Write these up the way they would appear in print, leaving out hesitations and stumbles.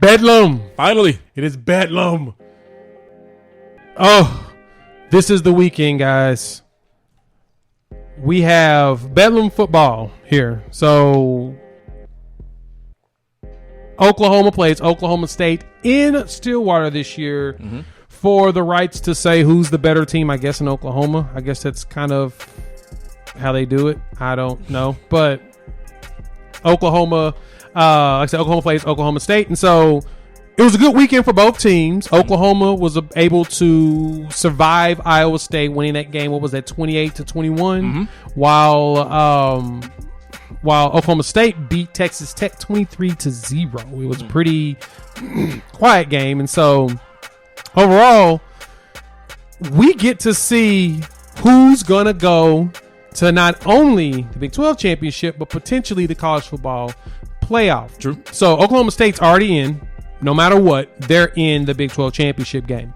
Bedlam. Finally. It is Bedlam. Oh, this is the weekend, guys. We have Bedlam football here. So Oklahoma plays Oklahoma State in Stillwater this year for the rights to say who's the better team, I guess, in Oklahoma. I guess that's kind of how they do it. I don't know. But Oklahoma, like I said, Oklahoma plays Oklahoma State. And so it was a good weekend for both teams. Oklahoma was able to survive Iowa State winning that game. What was that, 28-21? While Oklahoma State beat Texas Tech 23-0. It was a pretty quiet game. And so overall, we get to see who's going to go to not only the Big 12 championship, but potentially the college football playoff. True. So Oklahoma State's already in. No matter what, they're in the Big 12 championship game.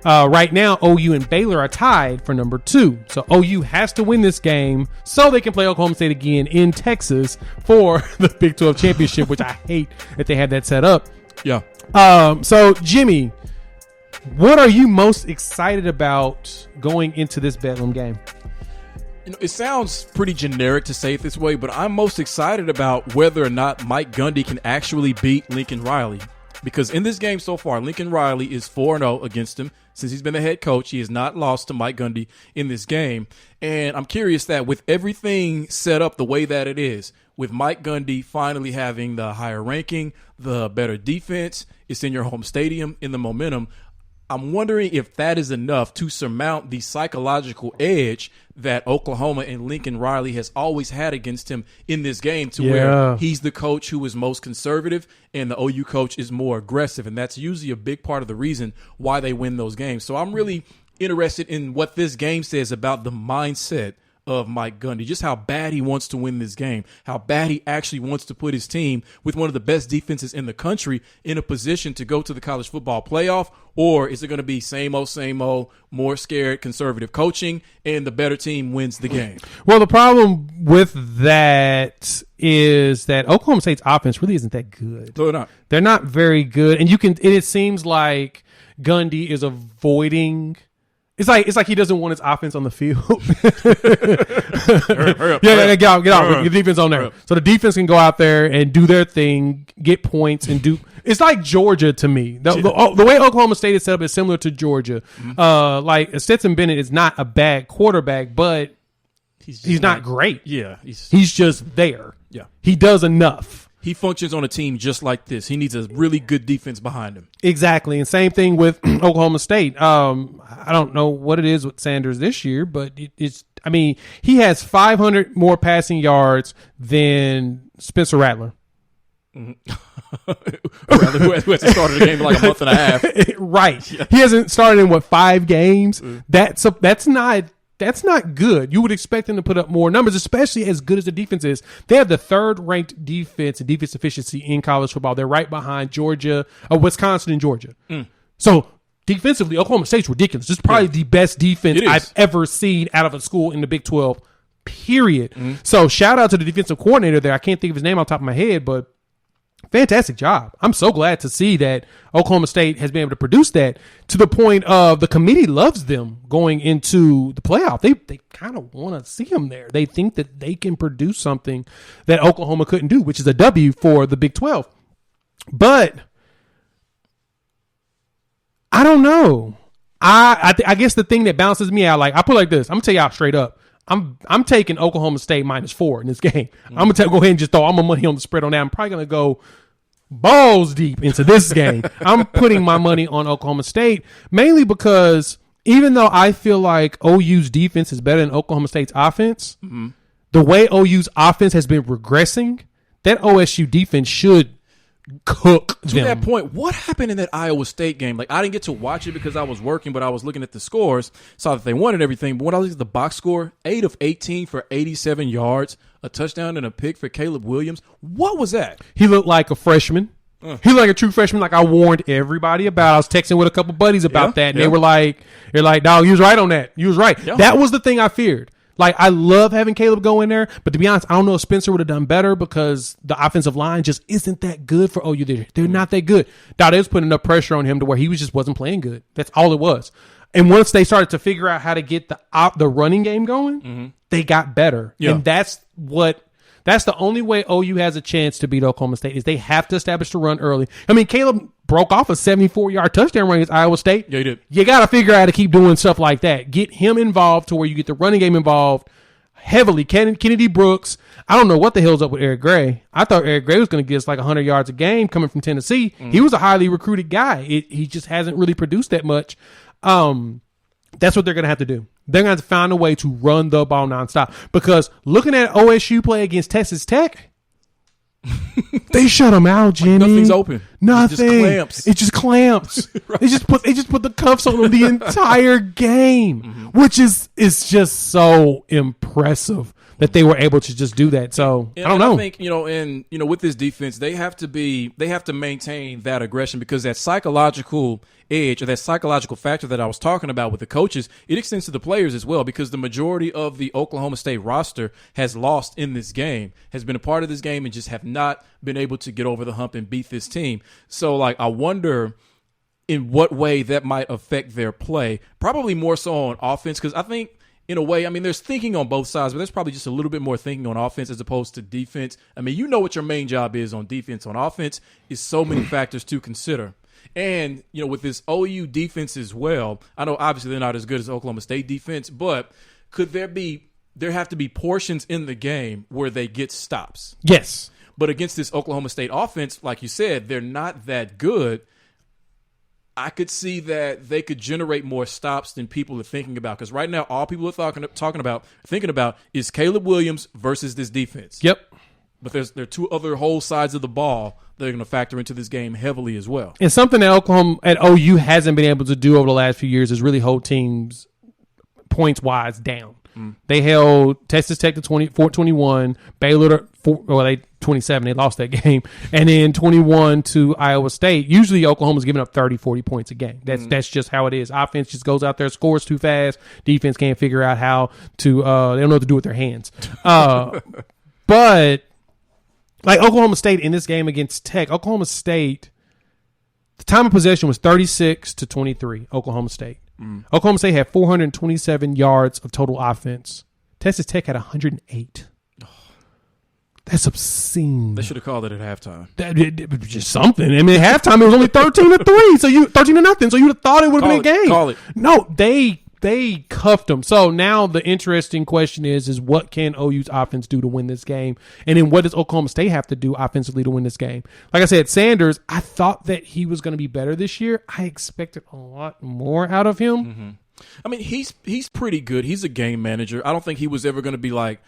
Right now, OU and Baylor are tied for number 2. So OU has to win this game so they can play Oklahoma State again in Texas for the Big 12 championship, which I hate that they had that set up. Yeah. So, Jimmy, what are you most excited about going into this Bedlam game? You know, it sounds pretty generic to say it this way, but I'm most excited about whether or not Mike Gundy can actually beat Lincoln Riley. Because in this game so far, Lincoln Riley is 4-0 against him. Since he's been the head coach, he has not lost to Mike Gundy in this game. And I'm curious that with everything set up the way that it is, with Mike Gundy finally having the higher ranking, the better defense, it's in your home stadium, in the momentum, I'm wondering if that is enough to surmount the psychological edge that Oklahoma and Lincoln Riley has always had against him in this game, to where he's the coach who is most conservative and the OU coach is more aggressive. And that's usually a big part of the reason why they win those games. So I'm really interested in what this game says about the mindset of Mike Gundy, just how bad he wants to win this game, how bad he actually wants to put his team with one of the best defenses in the country in a position to go to the college football playoff. Or is it going to be same old, more scared, conservative coaching, and the better team wins the game? Well, the problem with that is that Oklahoma State's offense really isn't that good. No, they're not. They're not very good. And it seems like Gundy is avoiding. It's like he doesn't want his offense on the field. hurry up. Get out. Get the defense on there. So the defense can go out there and do their thing, get points, and do. It's like Georgia to me. The way Oklahoma State is set up is similar to Georgia. Like Stetson Bennett is not a bad quarterback, but he's not great. Yeah. He's just there. Yeah. He does enough. He functions on a team just like this. He needs a really good defense behind him. Exactly. And same thing with Oklahoma State. I don't know what it is with Sanders this year, but he has 500 more passing yards than Spencer Rattler. Rattler, who hasn't started a game in like a month and a half. Right. Yeah. He hasn't started in 5 games. That's not good. You would expect them to put up more numbers, especially as good as the defense is. They have the 3rd ranked defense and defense efficiency in college football. They're right behind Wisconsin and Georgia. So defensively, Oklahoma State's ridiculous. This is probably the best defense I've ever seen out of a school in the Big 12, period. So shout out to the defensive coordinator there. I can't think of his name off the top of my head, but fantastic job. I'm so glad to see that Oklahoma State has been able to produce that, to the point of the committee loves them going into the playoff. They kind of want to see them there. They think that they can produce something that Oklahoma couldn't do, which is a W for the Big 12. But I don't know. I guess the thing that bounces me out, like I put it like this, I'm going to tell y'all straight up. I'm taking Oklahoma State -4 in this game. I'm gonna go ahead and just throw all my money on the spread on that. I'm probably gonna go balls deep into this game. I'm putting my money on Oklahoma State, mainly because even though I feel like OU's defense is better than Oklahoma State's offense, the way OU's offense has been regressing, that OSU defense should cook them. To that point, what happened in that Iowa State game? Like, I didn't get to watch it because I was working, but I was looking at the scores, saw that they won and everything. But when I looked at the box score, 8 of 18 for 87 yards, a touchdown and a pick for Caleb Williams. What was that? He looked like a freshman. He looked like a true freshman, like I warned everybody about. I was texting with a couple buddies about that, and they were like, dog, you was right on that. You was right. Yeah. That was the thing I feared. Like, I love having Caleb go in there, but to be honest, I don't know if Spencer would have done better because the offensive line just isn't that good for OU this year. They're not that good. Now, they was putting enough pressure on him to where he just wasn't playing good. That's all it was. And once they started to figure out how to get the running game going, they got better. Yeah. And that's the only way OU has a chance to beat Oklahoma State is they have to establish the run early. I mean, Caleb broke off a 74-yard touchdown run against Iowa State. Yeah, he did. You got to figure out how to keep doing stuff like that. Get him involved to where you get the running game involved heavily. Kennedy Brooks. I don't know what the hell's up with Eric Gray. I thought Eric Gray was going to get us like 100 yards a game coming from Tennessee. He was a highly recruited guy. He just hasn't really produced that much. That's what they're going to have to do. They're going to have to find a way to run the ball nonstop. Because looking at OSU play against Texas Tech, they shut them out, Jimmy. Like nothing's open. Nothing. It just clamps. Right. They just put the cuffs on them the entire game, which is just so impressive that they were able to just do that. So I don't know. I think with this defense, they have to maintain that aggression because that psychological edge or that psychological factor that I was talking about with the coaches, it extends to the players as well because the majority of the Oklahoma State roster has lost in this game, has been a part of this game and just have not been able to get over the hump and beat this team. So like I wonder in what way that might affect their play, probably more so on offense because I think in a way, I mean, there's thinking on both sides, but there's probably just a little bit more thinking on offense as opposed to defense. I mean, you know what your main job is on defense. On offense is so many factors to consider. And, with this OU defense as well, I know obviously they're not as good as Oklahoma State defense, but could there have to be portions in the game where they get stops? Yes. But against this Oklahoma State offense, like you said, they're not that good. I could see that they could generate more stops than people are thinking about. Because right now, all people are thinking about is Caleb Williams versus this defense. Yep. But there are two other whole sides of the ball that are going to factor into this game heavily as well. And something that OU hasn't been able to do over the last few years is really hold teams points-wise down. They held Texas Tech to 21, Baylor to 27. They lost that game. And then 21 to Iowa State. Usually Oklahoma's giving up 30, 40 points a game. That's just how it is. Offense just goes out there, scores too fast. Defense can't figure out how to they don't know what to do with their hands. But like Oklahoma State in this game against Tech, Oklahoma State, the time of possession was 36 to 23, Oklahoma State. Oklahoma State had 427 yards of total offense. Texas Tech had 108. That's obscene. They should have called it at halftime. It was just something. I mean, at halftime it was only 13-3, 13-0. So you'd have thought it would have been a game. Call it. No, they cuffed them. So now the interesting question is what can OU's offense do to win this game? And then what does Oklahoma State have to do offensively to win this game? Like I said, Sanders, I thought that he was going to be better this year. I expected a lot more out of him. I mean, he's pretty good. He's a game manager. I don't think he was ever going to be like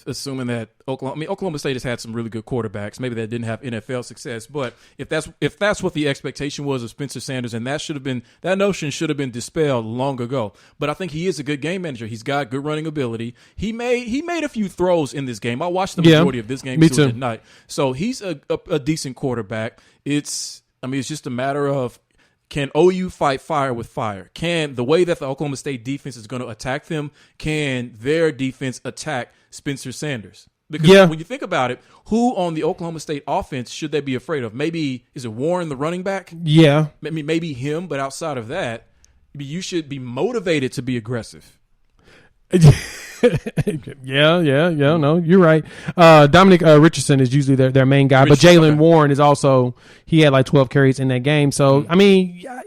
assuming that Oklahoma State has had some really good quarterbacks. Maybe that didn't have NFL success, but if that's what the expectation was of Spencer Sanders, and that notion should have been dispelled long ago. But I think he is a good game manager. He's got good running ability. He made a few throws in this game. I watched the majority of this game too at night. So he's a decent quarterback. It's just a matter of, can OU fight fire with fire? Can the way that the Oklahoma State defense is going to attack them, can their defense attack Spencer Sanders? Because when you think about it, who on the Oklahoma State offense should they be afraid of? Maybe, is it Warren, the running back? Yeah. Maybe him, but outside of that, you should be motivated to be aggressive. No, you're right. Dominic Richardson is usually their main guy, but Jalen Warren is also, he had like 12 carries in that game. So,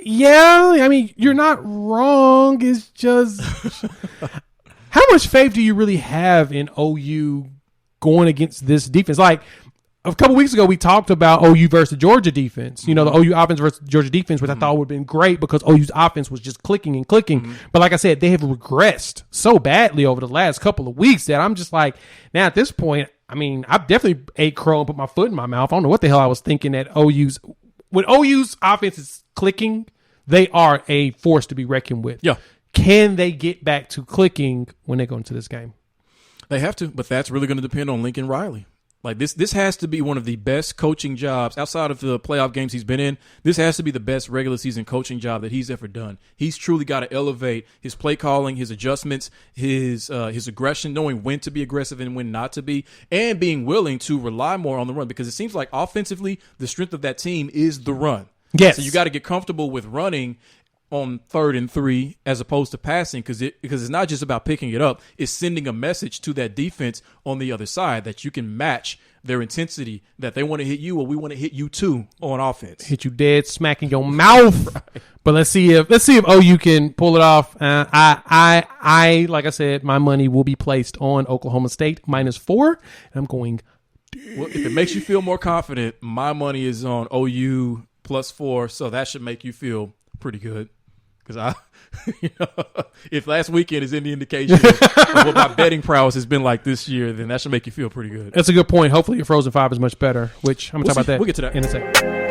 you're not wrong. It's just, how much faith do you really have in OU going against this defense? Like, a couple weeks ago, we talked about OU versus the Georgia defense. The OU offense versus the Georgia defense, which I thought would have been great because OU's offense was just clicking and clicking. But like I said, they have regressed so badly over the last couple of weeks that I'm just like, now at this point, I've definitely ate crow and put my foot in my mouth. I don't know what the hell I was thinking when OU's offense is clicking, they are a force to be reckoned with. Yeah. Can they get back to clicking when they go into this game? They have to, but that's really going to depend on Lincoln Riley. Like this has to be one of the best coaching jobs outside of the playoff games he's been in. This has to be the best regular season coaching job that he's ever done. He's truly got to elevate his play calling, his adjustments, his aggression, knowing when to be aggressive and when not to be, and being willing to rely more on the run, because it seems like offensively the strength of that team is the run. Yes. So you got to get comfortable with running on 3rd and 3 as opposed to passing, because it's not just about picking it up. It's sending a message to that defense on the other side that you can match their intensity, that they want to hit you or we want to hit you too on offense. Hit you dead smack in your mouth. Right. But let's see if OU can pull it off. I like I said, my money will be placed on Oklahoma State -4. And I'm going. Well, if it makes you feel more confident, my money is on OU +4, so that should make you feel pretty good. Because if last weekend is any indication of what my betting prowess has been like this year, then that should make you feel pretty good. That's a good point. Hopefully your Frozen 5 is much better, which I'm going to talk about that We'll get to that in a second.